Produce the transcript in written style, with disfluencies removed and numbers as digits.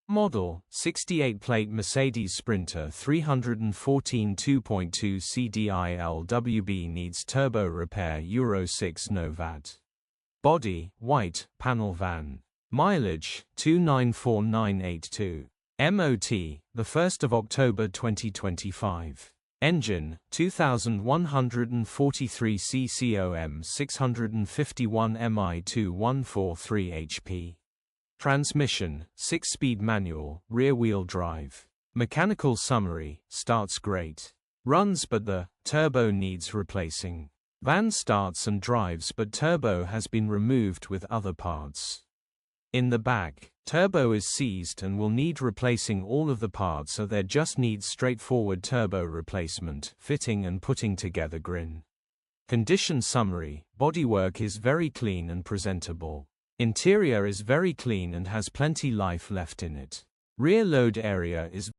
Model, 68-plate Mercedes Sprinter 314 2.2 Cdi Lwb needs turbo repair Euro 6 No Vat. Body, white, panel van. Mileage, 294982. MOT, 1st of October 2025. Engine, 2143 cc OM651 MI2 143 HP. Transmission, 6-speed manual, rear-wheel drive. Mechanical summary, starts great. Runs but the turbo needs replacing. Van starts and drives but turbo has been removed with other parts. In the back, turbo is seized and will need replacing all of the parts, so there just needs straightforward turbo replacement, fitting and putting together grin. Condition summary, bodywork is very clean and presentable. Interior is very clean and has plenty life left in it. Rear load area is